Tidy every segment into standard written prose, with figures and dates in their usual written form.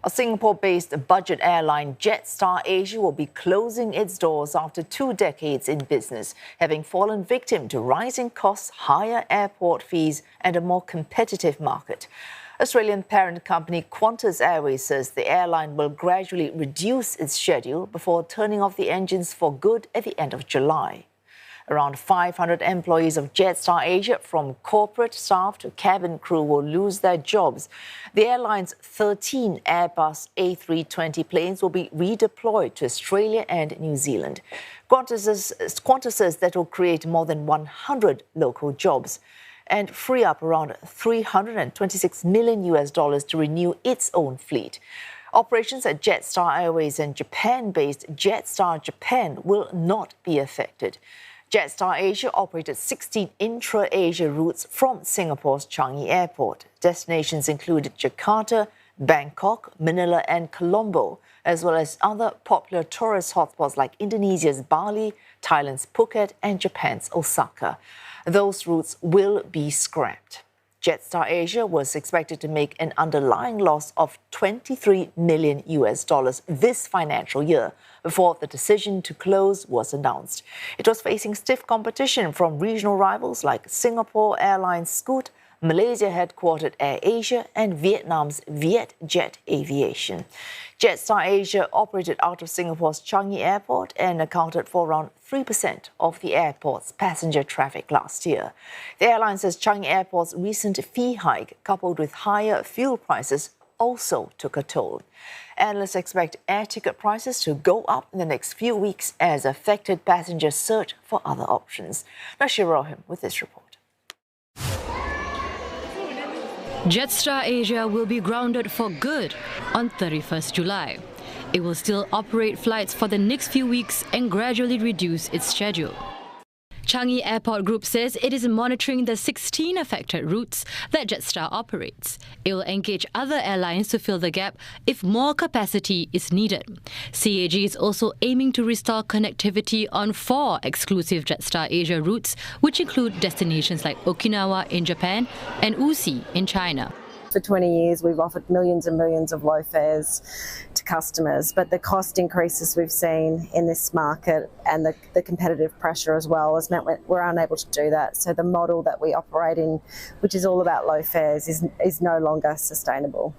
A Singapore-based budget airline, Jetstar Asia, will be closing its doors after 2 decades in business, having fallen victim to rising costs, higher airport fees and a more competitive market. Australian parent company Qantas Airways says the airline will gradually reduce its schedule before turning off the engines for good at the end of July. Around 500 employees of Jetstar Asia, from corporate staff to cabin crew, will lose their jobs. The airline's 13 Airbus A320 planes will be redeployed to Australia and New Zealand. Qantas says that will create more than 100 local jobs and free up around $326 million to renew its own fleet. Operations at Jetstar Airways and Japan-based Jetstar Japan will not be affected. Jetstar Asia operated 16 intra-Asia routes from Singapore's Changi Airport. Destinations included Jakarta, Bangkok, Manila and Colombo, as well as other popular tourist hotspots like Indonesia's Bali, Thailand's Phuket and Japan's Osaka. Those routes will be scrapped. Jetstar Asia was expected to make an underlying loss of $23 million this financial year before the decision to close was announced. It was facing stiff competition from regional rivals like Singapore Airlines Scoot, Malaysia-headquartered AirAsia and Vietnam's Vietjet Aviation. Jetstar Asia operated out of Singapore's Changi Airport and accounted for around 3% of the airport's passenger traffic last year. The airline says Changi Airport's recent fee hike, coupled with higher fuel prices, also took a toll. Analysts expect air ticket prices to go up in the next few weeks as affected passengers search for other options. Rashid Rohim with this report. Jetstar Asia will be grounded for good on 31st July. It will still operate flights for the next few weeks and gradually reduce its schedule. Changi Airport Group says it is monitoring the 16 affected routes that Jetstar operates. It will engage other airlines to fill the gap if more capacity is needed. CAG is also aiming to restore connectivity on 4 exclusive Jetstar Asia routes, which include destinations like Okinawa in Japan and Wuxi in China. For 20 years, we've offered millions and millions of low fares to customers, but the cost increases we've seen in this market and the competitive pressure as well has meant we're unable to do that. So the model that we operate in, which is all about low fares, is no longer sustainable.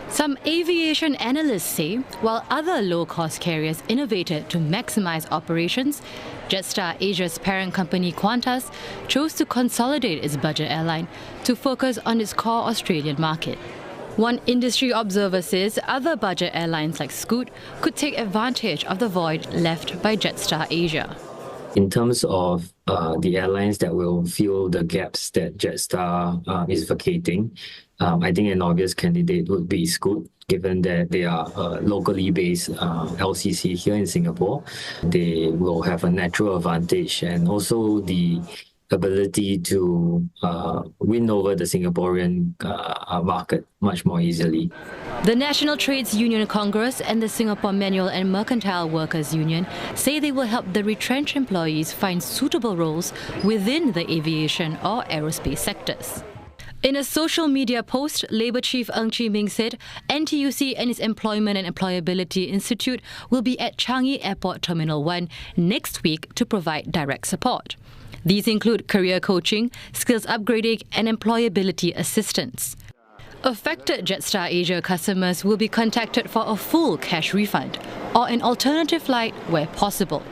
Some aviation analysts say while other low-cost carriers innovated to maximize operations, Jetstar Asia's parent company Qantas chose to consolidate its budget airline to focus on its core Australian market. One industry observer says other budget airlines like Scoot could take advantage of the void left by Jetstar Asia. In terms of the airlines that will fill the gaps that Jetstar is vacating, I think an obvious candidate would be Scoot, given that they are a locally based LCC here in Singapore. They will have a natural advantage and also the ability to win over the Singaporean market much more easily. The National Trades Union Congress and the Singapore Manual and Mercantile Workers Union say they will help the retrenched employees find suitable roles within the aviation or aerospace sectors. In a social media post, Labour Chief Ng Chee Meng said NTUC and its Employment and Employability Institute will be at Changi Airport Terminal 1 next week to provide direct support. These include career coaching, skills upgrading and employability assistance. Affected Jetstar Asia customers will be contacted for a full cash refund or an alternative flight where possible.